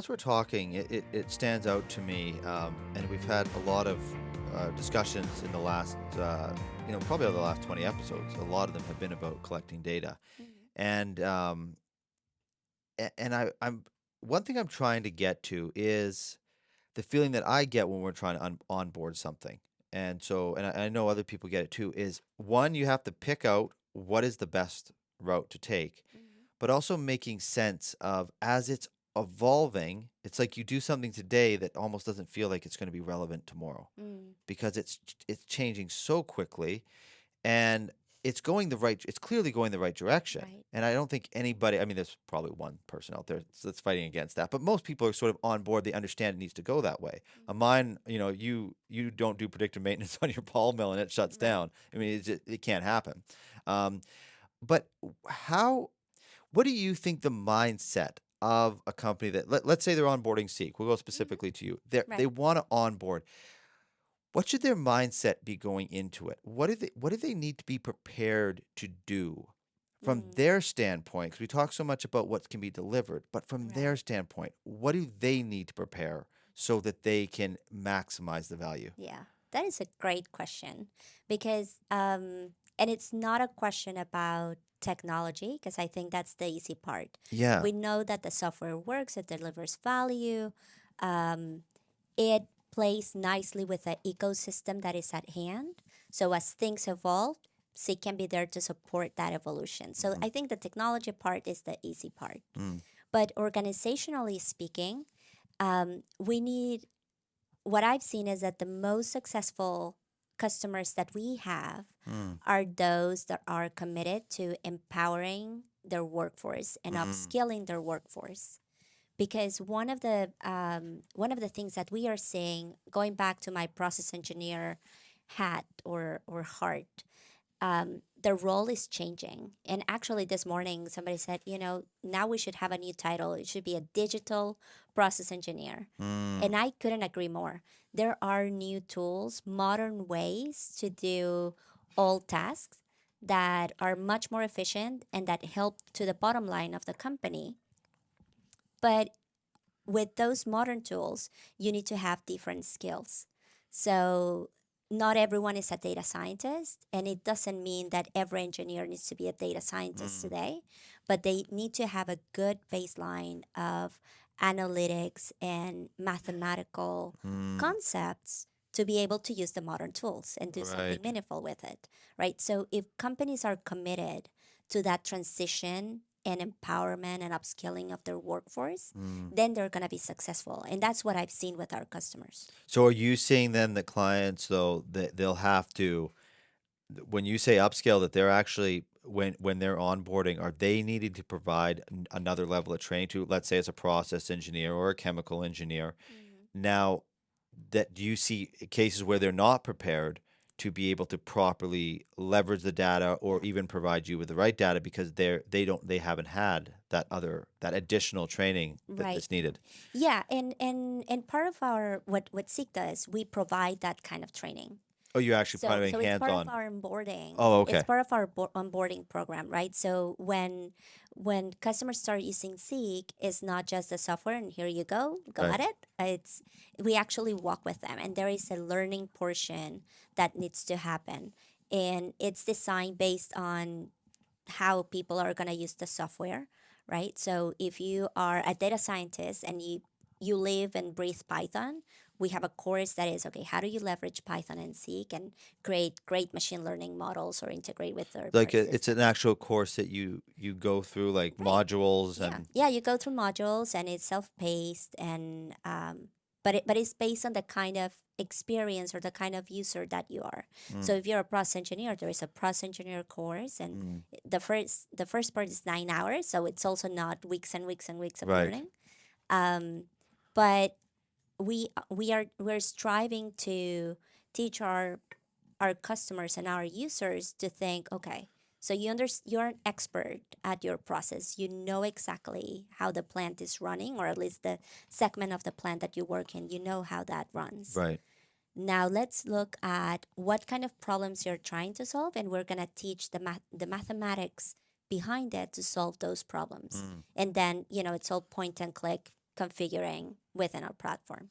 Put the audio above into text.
As we're talking, it stands out to me, and we've had a lot of discussions in the last, probably over the last 20 episodes. A lot of them have been about collecting data, Mhm. and I'm one thing I'm trying to get to is the feeling that I get when we're trying to onboard something, and so, and I know other people get it too. Is one, you have to pick out what is the best route to take, Mhm. but also making sense of as it's evolving, it's like you do something today that almost doesn't feel like it's going to be relevant tomorrow Mm. because it's changing so quickly and it's clearly going the right direction. Right. And I don't think anybody, I mean, there's probably one person out there that's fighting against that, but most people are sort of on board. They understand it needs to go that way. Mhm. Mine, you don't do predictive maintenance on your ball mill and it shuts Right. down. I mean, it can't happen. Um, but how what do you think the mindset of a company that let's say they're onboarding Seek? We'll go Mhm. specifically to you. They Right. want to onboard. What should their mindset be going into it? What do they need to be prepared to do from Mm. their standpoint? Because we talk so much about what can be delivered, but from their Right. standpoint, what do they need to prepare so that they can maximize the value? Yeah. That is a great question because, and it's not a question about technology because I think that's the easy part. Yeah. We know that the software works, it delivers value, um, it plays nicely with the ecosystem that is at hand. So as things evolve, C can be there to support that evolution. So Mm-hmm. I think the technology part is the easy part. Mm, But organizationally speaking, we need what I've seen is that the most successful customers that we have mm, are those that are committed to empowering their workforce and mm, upskilling their workforce. Because one of the things that we are seeing, going back to my process engineer hat or heart, the role is changing. And actually, this morning, somebody said, now we should have a new title. It should be a digital process engineer. mm, And I couldn't agree more. There are new tools, modern ways to do all tasks that are much more efficient and that help to the bottom line of the company. But with those modern tools, you need to have different skills. So, not everyone is a data scientist, and it doesn't mean that every engineer needs to be a data scientist mm, today, but they need to have a good baseline of analytics and mathematical mm. concepts to be able to use the modern tools and do something Right. meaningful with it, right? So, if companies are committed to that transition and empowerment and upskilling of their workforce, Mm. then they're going to be successful. And that's what I've seen with our customers. So are you saying then that clients though that they'll have to when you say upscale that they're actually when they're onboarding are they needing to provide another level of training to let's say it's a process engineer or a chemical engineer Mhm. now that do you see cases where they're not prepared to be able to properly leverage the data or Yeah. even provide you with the right data because they haven't had that additional training Right. that's needed. Yeah, and part of our what Seek does, we provide that kind of training. Oh, you're actually So providing so it's hands part of on. our onboarding. Oh, It's okay. part of our onboarding program, right? So when customers start using Seek, it's not just the software and here you go Right. at it. It's we actually walk with them, and there is a learning portion that needs to happen, and it's designed based on how people are going to use the software, right? So if you are a data scientist and you live and breathe Python, we have a course that is okay, how do you leverage Python and Seek and create great machine learning models or integrate with third Like party it's an systems? actual course that you go through like Right. modules Yeah. and Yeah, you go through modules and it's self-paced and but it's based on the kind of experience or the kind of user that you are. So mm, if you're a process engineer, there is a process engineer course and mm, the first part is 9 hours, so it's also not weeks and weeks and weeks of right. learning. Um, but we're striving to teach our customers and our users to think, okay, so you're an expert at your process. You know exactly how the plant is running, or at least the segment of the plant that you work in. You know how that runs. Right. Now let's look at what kind of problems you're trying to solve, and we're gonna teach the mathematics behind it to solve those problems. Mm, And then it's all point and click configuring within our platform.